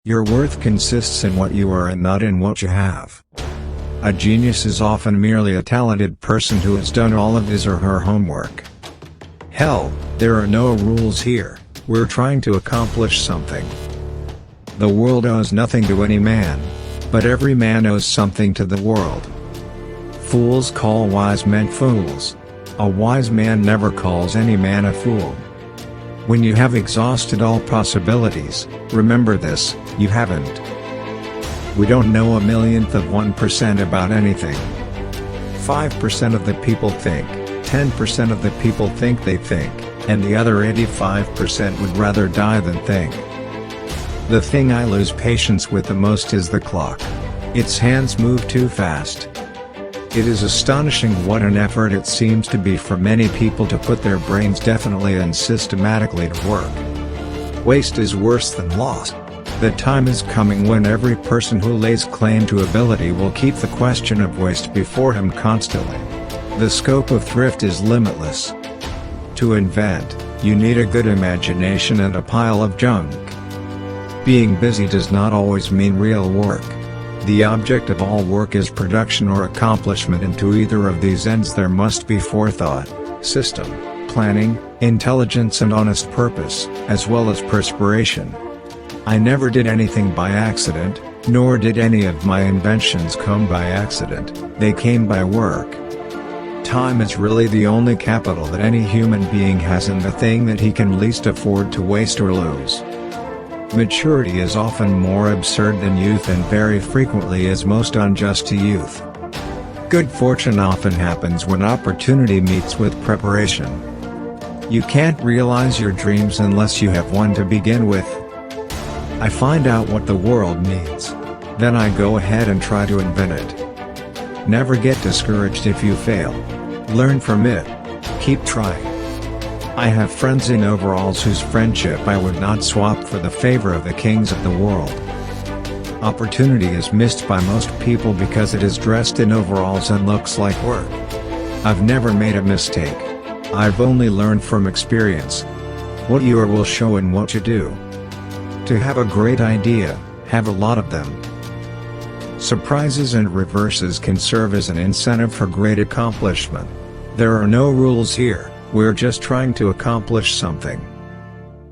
Your worth consists in what you are and not in what you have. A genius is often merely a talented person who has done all of his or her homework. Hell, there are no rules here, we're trying to accomplish something. The world owes nothing to any man, but every man owes something to the world. Fools call wise men fools. A wise man never calls any man a fool. When you have exhausted all possibilities, remember this, you haven't. We don't know a millionth of 1% about anything. 5% of the people think, 10% of the people think they think, and the other 85% would rather die than think. The thing I lose patience with the most is the clock. Its hands move too fast. It is astonishing what an effort it seems to be for many people to put their brains definitely and systematically to work. Waste is worse than loss. The time is coming when every person who lays claim to ability will keep the question of waste before him constantly. The scope of thrift is limitless. To invent, you need a good imagination and a pile of junk. Being busy does not always mean real work. The object of all work is production or accomplishment, and to either of these ends there must be forethought, system, planning, intelligence and honest purpose, as well as perspiration. I never did anything by accident, nor did any of my inventions come by accident, they came by work. Time is really the only capital that any human being has, and the thing that he can least afford to waste or lose. Maturity is often more absurd than youth, and very frequently is most unjust to youth. Good fortune often happens when opportunity meets with preparation. You can't realize your dreams unless you have one to begin with. I find out what the world needs. Then I go ahead and try to invent it. Never get discouraged if you fail. Learn from it. Keep trying. I have friends in overalls whose friendship I would not swap for the favor of the kings of the world. Opportunity is missed by most people because it is dressed in overalls and looks like work. I've never made a mistake. I've only learned from experience. What you are will show in what you do. To have a great idea, have a lot of them. Surprises and reverses can serve as an incentive for great accomplishment. There are no rules here. We're just trying to accomplish something.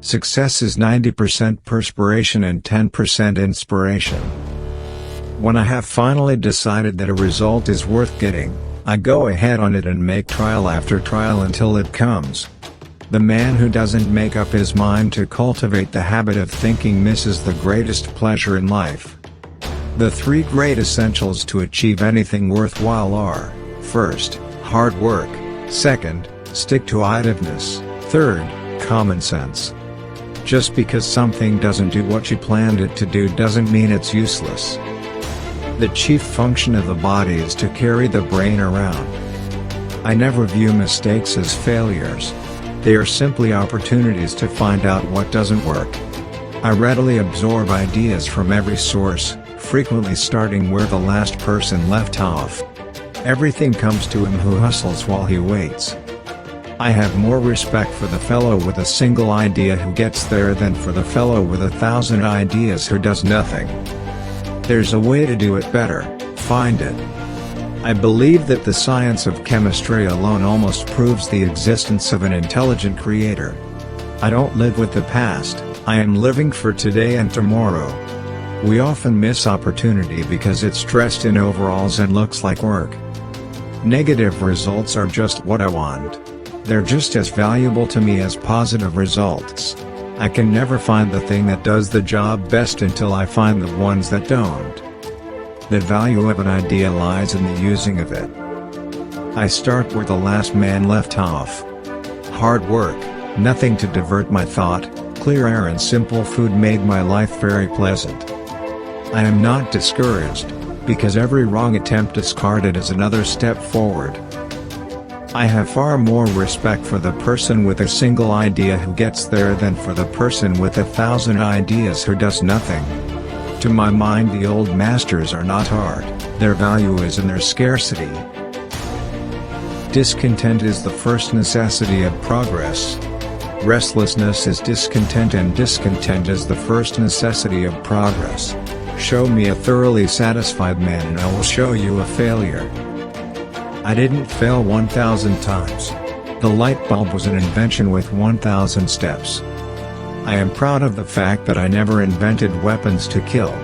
Success is 90% perspiration and 10% inspiration. When I have finally decided that a result is worth getting, I go ahead on it and make trial after trial until it comes. The man who doesn't make up his mind to cultivate the habit of thinking misses the greatest pleasure in life. The three great essentials to achieve anything worthwhile are, first, hard work, second, stick-to-itiveness, third, common sense. Just because something doesn't do what you planned it to do doesn't mean it's useless. The chief function of the body is to carry the brain around. I never view mistakes as failures. They are simply opportunities to find out what doesn't work. I readily absorb ideas from every source, frequently starting where the last person left off. Everything comes to him who hustles while he waits. I have more respect for the fellow with a single idea who gets there than for the fellow with 1,000 ideas who does nothing. There's a way to do it better, find it. I believe that the science of chemistry alone almost proves the existence of an intelligent creator. I don't live with the past, I am living for today and tomorrow. We often miss opportunity because it's dressed in overalls and looks like work. Negative results are just what I want. They're just as valuable to me as positive results. I can never find the thing that does the job best until I find the ones that don't. The value of an idea lies in the using of it. I start where the last man left off. Hard work, nothing to divert my thought, clear air and simple food made my life very pleasant. I am not discouraged, because every wrong attempt discarded is another step forward. I have far more respect for the person with a single idea who gets there than for the person with 1,000 ideas who does nothing. To my mind, the old masters are not hard, their value is in their scarcity. Discontent is the first necessity of progress. Restlessness is discontent, and discontent is the first necessity of progress. Show me a thoroughly satisfied man and I will show you a failure. I didn't fail 1,000 times. The light bulb was an invention with 1,000 steps. I am proud of the fact that I never invented weapons to kill.